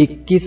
21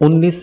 19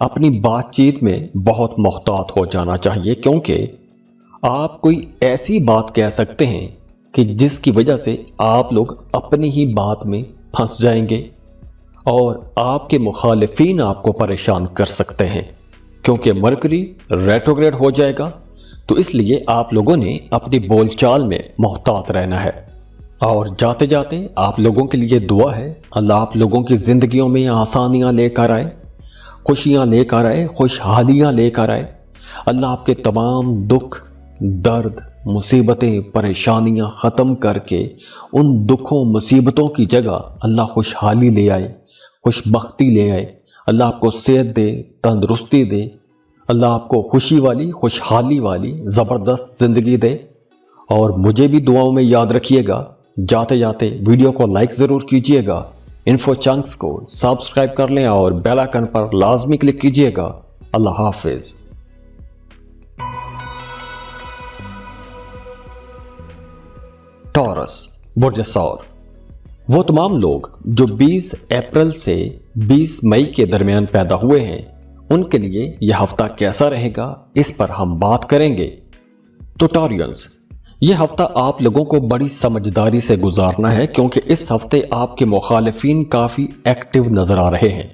اپنی بات چیت میں بہت محتاط ہو جانا چاہیے، کیونکہ آپ کوئی ایسی بات کہہ سکتے ہیں کہ جس کی وجہ سے آپ لوگ اپنی ہی بات میں پھنس جائیں گے اور آپ کے مخالفین آپ کو پریشان کر سکتے ہیں، کیونکہ مرکری ریٹروگریڈ ہو جائے گا۔ تو اس لیے آپ لوگوں نے اپنی بول چال میں محتاط رہنا ہے۔ اور جاتے جاتے آپ لوگوں کے لیے دعا ہے، اللہ آپ لوگوں کی زندگیوں میں آسانیاں لے کر آئے، خوشیاں لے کر آئے، خوشحالیاں لے کر آئے۔ اللہ آپ کے تمام دکھ، درد، مصیبتیں، پریشانیاں ختم کر کے ان دکھوں مصیبتوں کی جگہ اللہ خوشحالی لے آئے، خوش بختی لے آئے۔ اللہ آپ کو صحت دے، تندرستی دے، اللہ آپ کو خوشی والی، خوشحالی والی زبردست زندگی دے۔ اور مجھے بھی دعاؤں میں یاد رکھیے گا۔ جاتے جاتے ویڈیو کو لائک ضرور کیجیے گا، انفو چنکس کو سبسکرائب کر لیں اور بیل آئکن پر لازمی کلک کیجیے گا۔ اللہ حافظ۔ ٹورس، برج ثور، وہ تمام لوگ جو 20 اپریل سے 20 مئی کے درمیان پیدا ہوئے ہیں، ان کے لیے یہ ہفتہ کیسا رہے گا، اس پر ہم بات کریں گے۔ تو ٹورینز، یہ ہفتہ آپ لوگوں کو بڑی سمجھداری سے گزارنا ہے، کیونکہ اس ہفتے آپ کے مخالفین کافی ایکٹیو نظر آ رہے ہیں۔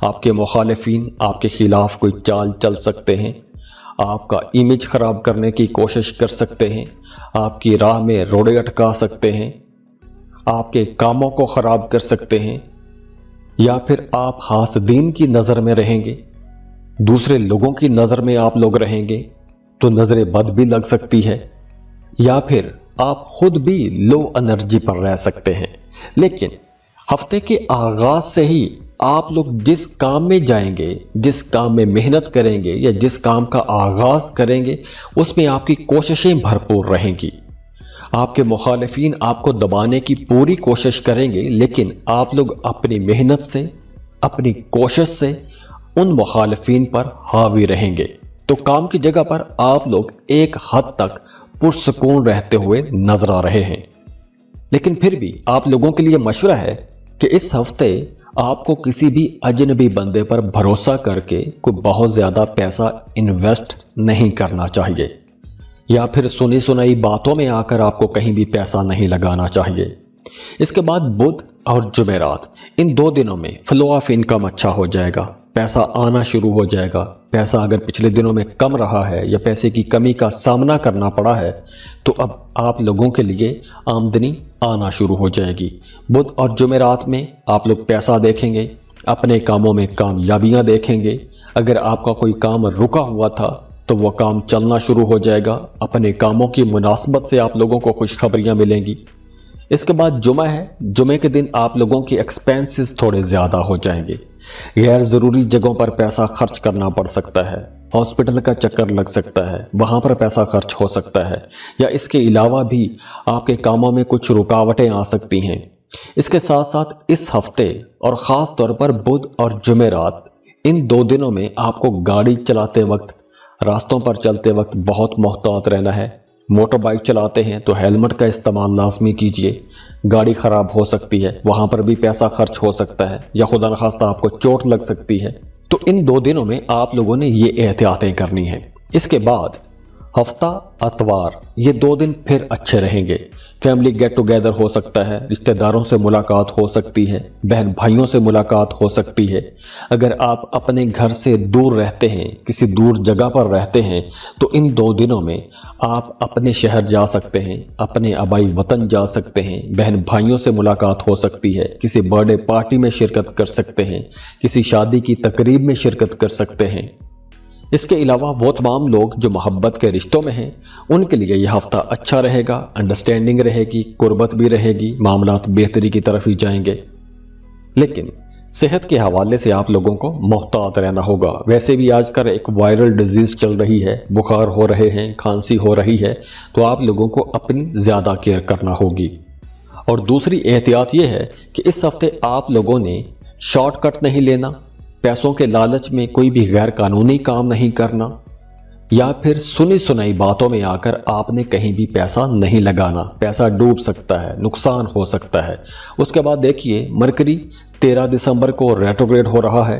آپ کے مخالفین آپ کے خلاف کوئی چال چل سکتے ہیں، آپ کا امیج خراب کرنے کی کوشش کر سکتے ہیں، آپ کی راہ میں روڑے اٹکا سکتے ہیں، آپ کے کاموں کو خراب کر سکتے ہیں، یا پھر آپ حاسدین کی نظر میں رہیں گے، دوسرے لوگوں کی نظر میں آپ لوگ رہیں گے تو نظر بد بھی لگ سکتی ہے، یا پھر آپ خود بھی لو انرجی پر رہ سکتے ہیں۔ لیکن ہفتے کے آغاز سے ہی آپ لوگ جس کام میں جائیں گے، جس کام میں محنت کریں گے یا جس کام کا آغاز کریں گے، اس میں آپ کی کوششیں بھرپور رہیں گی۔ آپ کے مخالفین آپ کو دبانے کی پوری کوشش کریں گے، لیکن آپ لوگ اپنی محنت سے، اپنی کوشش سے ان مخالفین پر حاوی رہیں گے۔ تو کام کی جگہ پر آپ لوگ ایک حد تک پرسکون رہتے ہوئے نظر آ رہے ہیں۔ لیکن پھر بھی آپ لوگوں کے لیے مشورہ ہے کہ اس ہفتے آپ کو کسی بھی اجنبی بندے پر بھروسہ کر کے کوئی بہت زیادہ پیسہ انویسٹ نہیں کرنا چاہیے، یا پھر سنی سنائی باتوں میں آ کر آپ کو کہیں بھی پیسہ نہیں لگانا چاہیے۔ اس کے بعد بدھ اور جمعرات، ان 2 دنوں میں فلو آف انکم اچھا ہو جائے گا، پیسہ آنا شروع ہو جائے گا۔ پیسہ اگر پچھلے دنوں میں کم رہا ہے یا پیسے کی کمی کا سامنا کرنا پڑا ہے، تو اب آپ لوگوں کے لیے آمدنی آنا شروع ہو جائے گی۔ بدھ اور جمعرات میں آپ لوگ پیسہ دیکھیں گے، اپنے کاموں میں کامیابیاں دیکھیں گے۔ اگر آپ کا کوئی کام رکا ہوا تھا تو وہ کام چلنا شروع ہو جائے گا۔ اپنے کاموں کی مناسبت سے آپ لوگوں کو خوشخبریاں ملیں گی۔ اس کے بعد جمعہ ہے، جمعے کے دن آپ لوگوں کے ایکسپینسز تھوڑے زیادہ ہو جائیں گے۔ غیر ضروری جگہوں پر پیسہ خرچ کرنا پڑ سکتا ہے، ہاسپٹل کا چکر لگ سکتا ہے، وہاں پر پیسہ خرچ ہو سکتا ہے، یا اس کے علاوہ بھی آپ کے کاموں میں کچھ رکاوٹیں آ سکتی ہیں۔ اس کے ساتھ ساتھ اس ہفتے اور خاص طور پر بدھ اور جمعرات، ان 2 دنوں میں آپ کو گاڑی چلاتے وقت، راستوں پر چلتے وقت بہت محتاط رہنا ہے۔ موٹر بائک چلاتے ہیں تو ہیلمٹ کا استعمال لازمی کیجیے، گاڑی خراب ہو سکتی ہے، وہاں پر بھی پیسہ خرچ ہو سکتا ہے، یا خدا نخواستہ آپ کو چوٹ لگ سکتی ہے۔ تو ان 2 دنوں میں آپ لوگوں نے یہ احتیاطیں کرنی ہیں۔ اس کے بعد ہفتہ اتوار، یہ 2 دن پھر اچھے رہیں گے۔ فیملی گیٹ ٹوگیدر ہو سکتا ہے، رشتہ داروں سے ملاقات ہو سکتی ہے، بہن بھائیوں سے ملاقات ہو سکتی ہے۔ اگر آپ اپنے گھر سے دور رہتے ہیں، کسی دور جگہ پر رہتے ہیں، تو ان 2 دنوں میں آپ اپنے شہر جا سکتے ہیں، اپنے آبائی وطن جا سکتے ہیں، بہن بھائیوں سے ملاقات ہو سکتی ہے، کسی برتھ ڈے پارٹی میں شرکت کر سکتے ہیں، کسی شادی کی تقریب میں شرکت کر سکتے ہیں۔ اس کے علاوہ وہ تمام لوگ جو محبت کے رشتوں میں ہیں، ان کے لیے یہ ہفتہ اچھا رہے گا، انڈرسٹینڈنگ رہے گی، قربت بھی رہے گی، معاملات بہتری کی طرف ہی جائیں گے۔ لیکن صحت کے حوالے سے آپ لوگوں کو محتاط رہنا ہوگا۔ ویسے بھی آج کل ایک وائرل ڈیزیز چل رہی ہے، بخار ہو رہے ہیں، کھانسی ہو رہی ہے، تو آپ لوگوں کو اپنی زیادہ کیئر کرنا ہوگی۔ اور دوسری احتیاط یہ ہے کہ اس ہفتے آپ لوگوں نے شارٹ کٹ نہیں لینا، پیسوں کے لالچ میں کوئی بھی غیر قانونی کام نہیں کرنا، یا پھر سنی سنائی باتوں میں آ کر آپ نے کہیں بھی پیسہ نہیں لگانا۔ پیسہ ڈوب سکتا ہے، نقصان ہو سکتا ہے۔ اس کے بعد دیکھیے، مرکری 13 دسمبر کو ریٹروگریڈ ہو رہا ہے،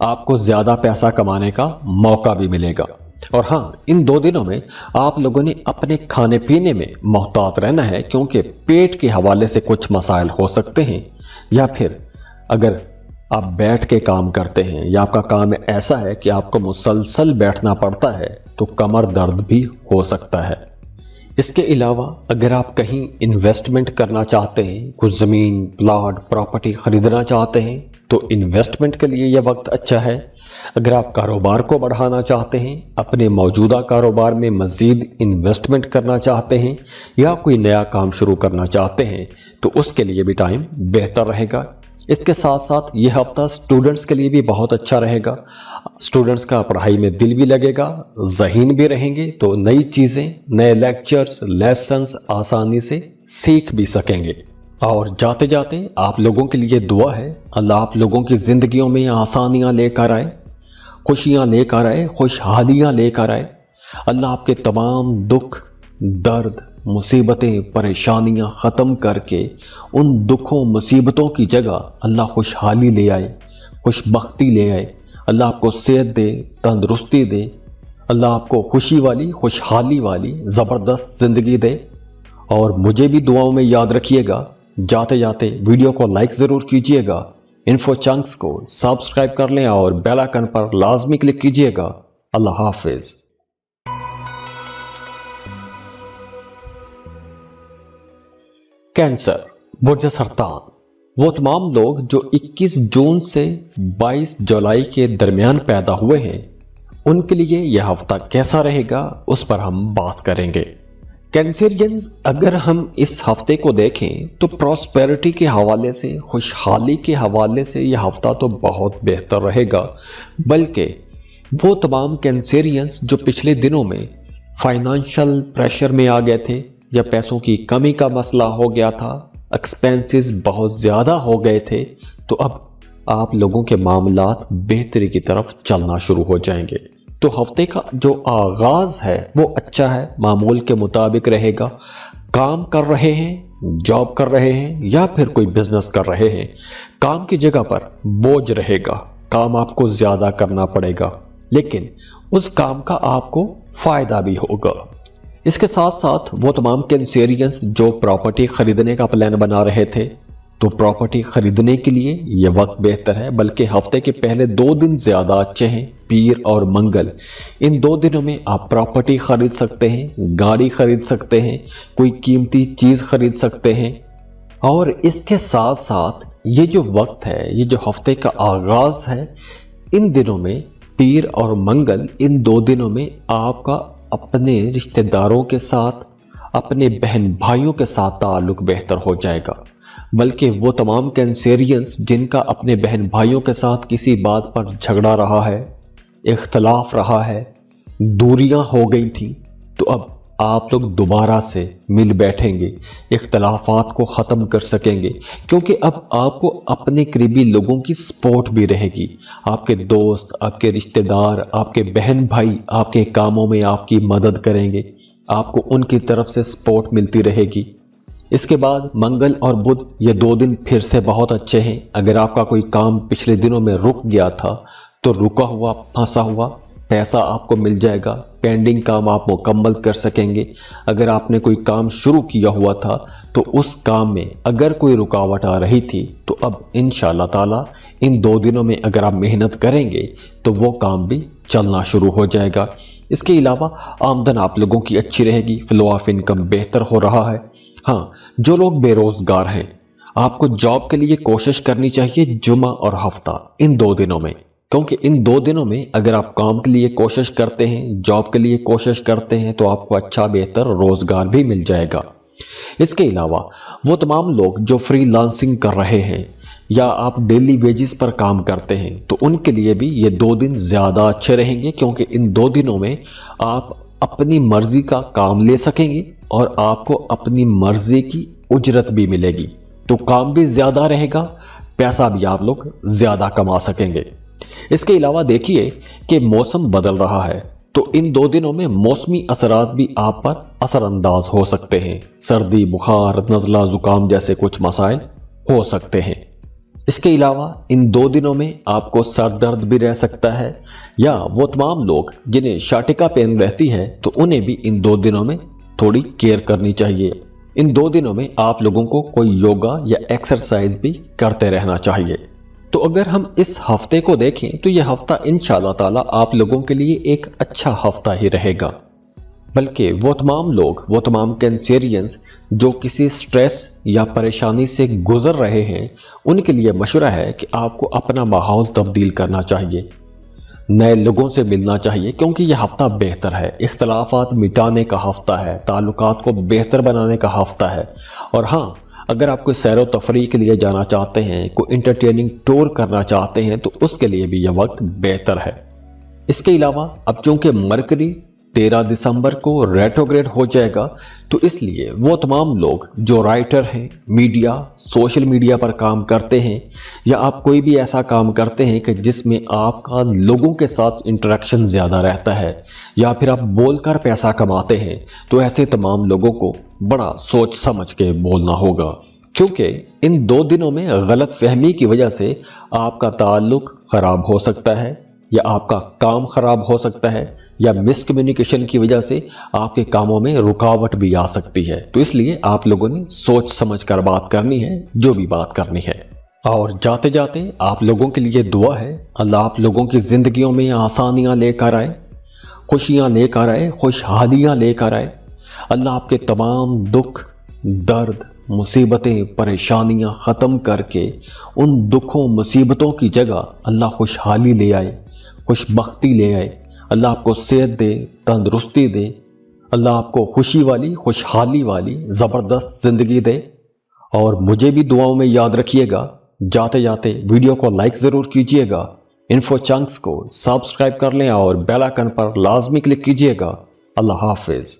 آپ کو زیادہ پیسہ کمانے کا موقع بھی ملے گا۔ اور ہاں، ان 2 دنوں میں آپ لوگوں نے اپنے کھانے پینے میں محتاط رہنا ہے، کیونکہ پیٹ کے حوالے سے کچھ مسائل ہو سکتے ہیں، یا پھر اگر آپ بیٹھ کے کام کرتے ہیں یا آپ کا کام ایسا ہے کہ آپ کو مسلسل بیٹھنا پڑتا ہے تو کمر درد بھی ہو سکتا ہے۔ اس کے علاوہ اگر آپ کہیں انویسٹمنٹ کرنا چاہتے ہیں، کچھ زمین، پلاٹ، پراپرٹی خریدنا چاہتے ہیں تو انویسٹمنٹ کے لیے یہ وقت اچھا ہے۔ اگر آپ کاروبار کو بڑھانا چاہتے ہیں، اپنے موجودہ کاروبار میں مزید انویسٹمنٹ کرنا چاہتے ہیں، یا کوئی نیا کام شروع کرنا چاہتے ہیں تو اس کے لیے بھی ٹائم بہتر رہے گا۔ اس کے ساتھ ساتھ یہ ہفتہ سٹوڈنٹس کے لیے بھی بہت اچھا رہے گا۔ سٹوڈنٹس کا پڑھائی میں دل بھی لگے گا، ذہین بھی رہیں گے، تو نئی چیزیں، نئے لیکچرز، لیسنز آسانی سے سیکھ بھی سکیں گے۔ اور جاتے جاتے آپ لوگوں کے لیے دعا ہے، اللہ آپ لوگوں کی زندگیوں میں آسانیاں لے کر آئے، خوشیاں لے کر آئے، خوشحالیاں لے کر آئے۔ اللہ آپ کے تمام دکھ، درد، مصیبتیں، پریشانیاں ختم کر کے ان دکھوں، مصیبتوں کی جگہ اللہ خوشحالی لے آئے، خوش بختی لے آئے۔ اللہ آپ کو صحت دے، تندرستی دے، اللہ آپ کو خوشی والی، خوشحالی والی زبردست زندگی دے۔ اور مجھے بھی دعاؤں میں یاد رکھیے گا۔ جاتے جاتے ویڈیو کو لائک ضرور کیجیے گا، انفو چنکس کو سبسکرائب کر لیں اور بیل آئیکن پر لازمی کلک کیجیے گا۔ اللہ حافظ۔ کینسر، برج سرطان، وہ تمام لوگ جو 21 جون سے 22 جولائی کے درمیان پیدا ہوئے ہیں، ان کے لیے یہ ہفتہ کیسا رہے گا اس پر ہم بات کریں گے۔ کینسرینز، اگر ہم اس ہفتے کو دیکھیں تو پراسپیرٹی کے حوالے سے، خوشحالی کے حوالے سے یہ ہفتہ تو بہت بہتر رہے گا، بلکہ وہ تمام کینسرینز جو پچھلے دنوں میں فائنانشل پریشر میں آ گئے تھے، یا پیسوں کی کمی کا مسئلہ ہو گیا تھا، ایکسپینسز بہت زیادہ ہو گئے تھے، تو اب آپ لوگوں کے معاملات بہتری کی طرف چلنا شروع ہو جائیں گے۔ تو ہفتے کا جو آغاز ہے وہ اچھا ہے، معمول کے مطابق رہے گا۔ کام کر رہے ہیں، جاب کر رہے ہیں، یا پھر کوئی بزنس کر رہے ہیں، کام کی جگہ پر بوجھ رہے گا، کام آپ کو زیادہ کرنا پڑے گا، لیکن اس کام کا آپ کو فائدہ بھی ہوگا۔ اس کے ساتھ ساتھ وہ تمام کینسیرینز جو پراپرٹی خریدنے کا پلان بنا رہے تھے، تو پراپرٹی خریدنے کے لیے یہ وقت بہتر ہے، بلکہ ہفتے کے پہلے 2 دن زیادہ اچھے ہیں، پیر اور منگل۔ ان 2 دنوں میں آپ پراپرٹی خرید سکتے ہیں، گاڑی خرید سکتے ہیں، کوئی قیمتی چیز خرید سکتے ہیں۔ اور اس کے ساتھ ساتھ یہ جو وقت ہے، یہ جو ہفتے کا آغاز ہے، ان دنوں میں پیر اور منگل، ان 2 دنوں میں آپ کا اپنے رشتہ داروں کے ساتھ، اپنے بہن بھائیوں کے ساتھ تعلق بہتر ہو جائے گا۔ بلکہ وہ تمام کینسیرینز جن کا اپنے بہن بھائیوں کے ساتھ کسی بات پر جھگڑا رہا ہے، اختلاف رہا ہے، دوریاں ہو گئی تھیں، تو اب آپ لوگ دوبارہ سے مل بیٹھیں گے، اختلافات کو ختم کر سکیں گے، کیونکہ اب آپ کو اپنے قریبی لوگوں کی سپورٹ بھی رہے گی۔ آپ کے دوست، آپ کے رشتہ دار، آپ کے بہن بھائی آپ کے کاموں میں آپ کی مدد کریں گے، آپ کو ان کی طرف سے سپورٹ ملتی رہے گی۔ اس کے بعد منگل اور بدھ، یہ 2 دن پھر سے بہت اچھے ہیں۔ اگر آپ کا کوئی کام پچھلے دنوں میں رک گیا تھا تو رکا ہوا، پھنسا ہوا پیسہ آپ کو مل جائے گا، پینڈنگ کام آپ مکمل کر سکیں گے۔ اگر آپ نے کوئی کام شروع کیا ہوا تھا تو اس کام میں اگر کوئی رکاوٹ آ رہی تھی تو اب انشاءاللہ تعالی ان 2 دنوں میں اگر آپ محنت کریں گے تو وہ کام بھی چلنا شروع ہو جائے گا۔ اس کے علاوہ آمدن آپ لوگوں کی اچھی رہے گی، فلو آف انکم بہتر ہو رہا ہے۔ ہاں، جو لوگ بے روزگار ہیں، آپ کو جاب کے لیے کوشش کرنی چاہیے جمعہ اور ہفتہ، ان 2 دنوں میں، کیونکہ ان 2 دنوں میں اگر آپ کام کے لیے کوشش کرتے ہیں، جاب کے لیے کوشش کرتے ہیں، تو آپ کو اچھا بہتر روزگار بھی مل جائے گا۔ اس کے علاوہ وہ تمام لوگ جو فری لانسنگ کر رہے ہیں یا آپ ڈیلی ویجز پر کام کرتے ہیں، تو ان کے لیے بھی یہ 2 دن زیادہ اچھے رہیں گے، کیونکہ ان 2 دنوں میں آپ اپنی مرضی کا کام لے سکیں گے اور آپ کو اپنی مرضی کی اجرت بھی ملے گی، تو کام بھی زیادہ رہے گا، پیسہ بھی آپ لوگ زیادہ کما سکیں گے۔ اس کے علاوہ دیکھیے کہ موسم بدل رہا ہے، تو ان 2 دنوں میں موسمی اثرات بھی آپ پر اثر انداز ہو سکتے ہیں، سردی، بخار، نزلہ، زکام جیسے کچھ مسائل ہو سکتے ہیں۔ اس کے علاوہ ان 2 دنوں میں آپ کو سر درد بھی رہ سکتا ہے، یا وہ تمام لوگ جنہیں شاٹکا پین رہتی ہے تو انہیں بھی ان 2 دنوں میں تھوڑی کیئر کرنی چاہیے۔ ان 2 دنوں میں آپ لوگوں کو کوئی یوگا یا ایکسرسائز بھی کرتے رہنا چاہیے۔ تو اگر ہم اس ہفتے کو دیکھیں تو یہ ہفتہ انشاءاللہ تعالی آپ لوگوں کے لیے ایک اچھا ہفتہ ہی رہے گا، بلکہ وہ تمام لوگ، وہ تمام کینسیرینز جو کسی سٹریس یا پریشانی سے گزر رہے ہیں، ان کے لیے مشورہ ہے کہ آپ کو اپنا ماحول تبدیل کرنا چاہیے، نئے لوگوں سے ملنا چاہیے، کیونکہ یہ ہفتہ بہتر ہے، اختلافات مٹانے کا ہفتہ ہے، تعلقات کو بہتر بنانے کا ہفتہ ہے۔ اور ہاں، اگر آپ کوئی سیر و تفریح کے لیے جانا چاہتے ہیں، کوئی انٹرٹیننگ ٹور کرنا چاہتے ہیں تو اس کے لیے بھی یہ وقت بہتر ہے۔ اس کے علاوہ اب چونکہ مرکری 13 دسمبر کو ریٹروگریڈ ہو جائے گا، تو اس لیے وہ تمام لوگ جو رائٹر ہیں، میڈیا، سوشل میڈیا پر کام کرتے ہیں، یا آپ کوئی بھی ایسا کام کرتے ہیں کہ جس میں آپ کا لوگوں کے ساتھ انٹریکشن زیادہ رہتا ہے، یا پھر آپ بول کر پیسہ کماتے ہیں، تو ایسے تمام لوگوں کو بڑا سوچ سمجھ کے بولنا ہوگا، کیونکہ ان 2 دنوں میں غلط فہمی کی وجہ سے آپ کا تعلق خراب ہو سکتا ہے، یا آپ کا کام خراب ہو سکتا ہے، یا مس کمیونیکیشن کی وجہ سے آپ کے کاموں میں رکاوٹ بھی آ سکتی ہے۔ تو اس لیے آپ لوگوں نے سوچ سمجھ کر بات کرنی ہے، جو بھی بات کرنی ہے۔ اور جاتے جاتے آپ لوگوں کے لیے دعا ہے، اللہ آپ لوگوں کی زندگیوں میں آسانیاں لے کر آئے، خوشیاں لے کر آئے، خوشحالیاں لے کر آئے۔ اللہ آپ کے تمام دکھ، درد، مصیبتیں، پریشانیاں ختم کر کے ان دکھوں مصیبتوں کی جگہ اللہ خوشحالی لے آئے، خوش بختی لے آئے۔ اللہ آپ کو صحت دے، تندرستی دے، اللہ آپ کو خوشی والی، خوشحالی والی زبردست زندگی دے۔ اور مجھے بھی دعاؤں میں یاد رکھیے گا۔ جاتے جاتے ویڈیو کو لائک ضرور کیجیے گا، انفو چنکس کو سبسکرائب کر لیں اور بیل آئکن پر لازمی کلک کیجیے گا۔ اللہ حافظ۔